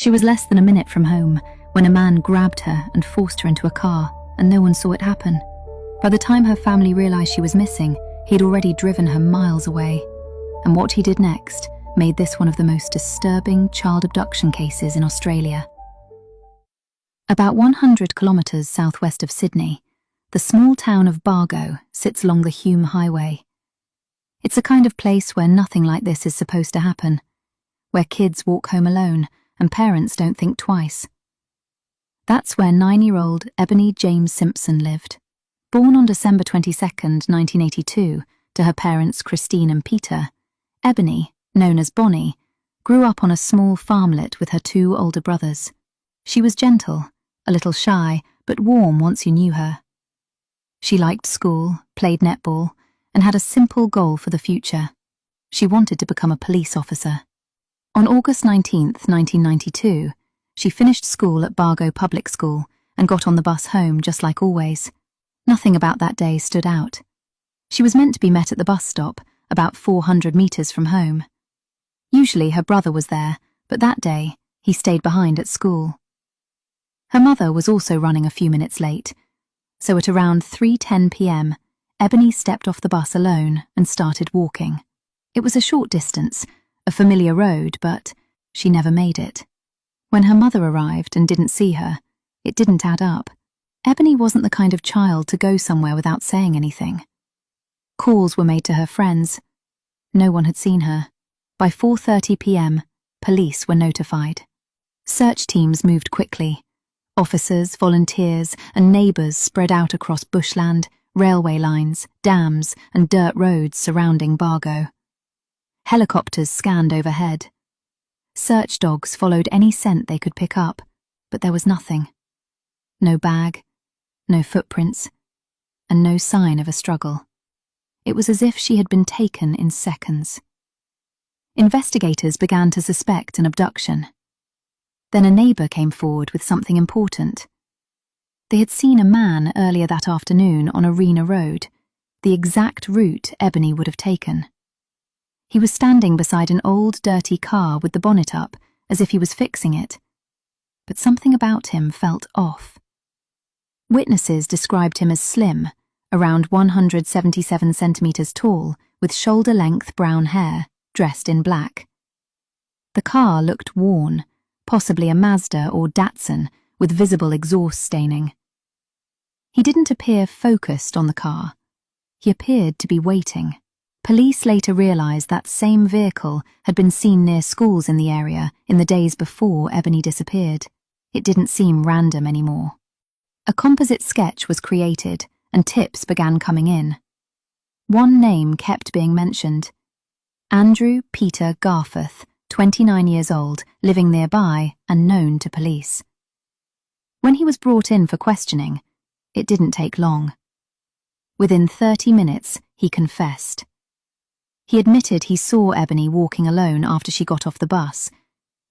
She was less than a minute from home when a man grabbed her and forced her into a car, and no one saw it happen. By the time her family realized she was missing, he'd already driven her miles away. And what he did next made this one of the most disturbing child abduction cases in Australia. About 100 kilometres southwest of Sydney, the small town of Bargo sits along the Hume Highway. It's a kind of place where nothing like this is supposed to happen, where kids walk home alone and parents don't think twice. That's where 9-year-old Ebony James Simpson lived. Born on December 22nd, 1982, to her parents Christine and Peter, Ebony, known as Bonnie, grew up on a small farmlet with her 2 older brothers. She was gentle, a little shy, but warm once you knew her. She liked school, played netball, and had a simple goal for the future. She wanted to become a police officer. On August 19th, 1992, she finished school at Bargo Public School and got on the bus home just like always. Nothing about that day stood out. She was meant to be met at the bus stop, about 400 metres from home. Usually her brother was there, but that day he stayed behind at school. Her mother was also running a few minutes late, so at around 3:10 p.m, Ebony stepped off the bus alone and started walking. It was a short distance, a familiar road, but she never made it. When her mother arrived and didn't see her, it didn't add up. Ebony wasn't the kind of child to go somewhere without saying anything. Calls were made to her friends. No one had seen her. By 4:30 p.m, police were notified. Search teams moved quickly. Officers, volunteers, and neighbours spread out across bushland, railway lines, dams, and dirt roads surrounding Bargo. Helicopters scanned overhead. Search dogs followed any scent they could pick up, but there was nothing. No bag, no footprints, and no sign of a struggle. It was as if she had been taken in seconds. Investigators began to suspect an abduction. Then a neighbour came forward with something important. They had seen a man earlier that afternoon on Arena Road, the exact route Ebony would have taken. He was standing beside an old, dirty car with the bonnet up, as if he was fixing it. But something about him felt off. Witnesses described him as slim, around 177 centimetres tall, with shoulder-length brown hair, dressed in black. The car looked worn, possibly a Mazda or Datsun, with visible exhaust staining. He didn't appear focused on the car. He appeared to be waiting. Police later realised that same vehicle had been seen near schools in the area in the days before Ebony disappeared. It didn't seem random anymore. A composite sketch was created, and tips began coming in. One name kept being mentioned: Andrew Peter Garforth, 29 years old, living nearby and known to police. When he was brought in for questioning, it didn't take long. Within 30 minutes, he confessed. He admitted he saw Ebony walking alone after she got off the bus.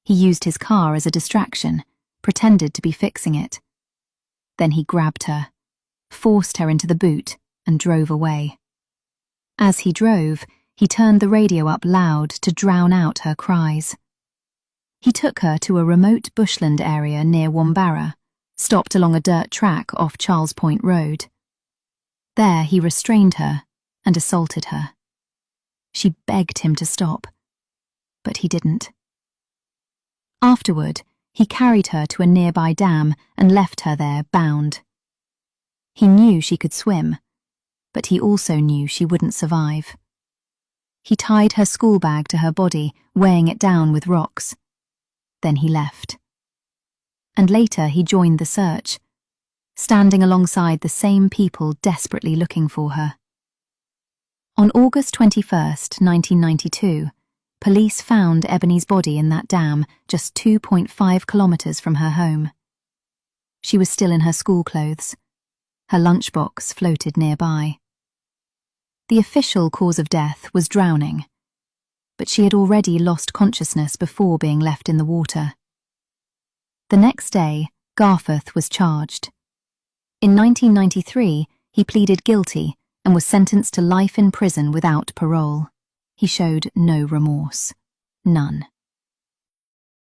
He used his car as a distraction, pretended to be fixing it. Then he grabbed her, forced her into the boot, and drove away. As he drove, he turned the radio up loud to drown out her cries. He took her to a remote bushland area near Wombarra, stopped along a dirt track off Charles Point Road. There he restrained her and assaulted her. She begged him to stop, but he didn't. Afterward, he carried her to a nearby dam and left her there bound. He knew she could swim, but he also knew she wouldn't survive. He tied her school bag to her body, weighing it down with rocks. Then he left. And later he joined the search, standing alongside the same people desperately looking for her. On August 21st, 1992, police found Ebony's body in that dam just 2.5 kilometres from her home. She was still in her school clothes. Her lunchbox floated nearby. The official cause of death was drowning, but she had already lost consciousness before being left in the water. The next day, Garforth was charged. In 1993, he pleaded guilty and was sentenced to life in prison without parole. He showed no remorse. None.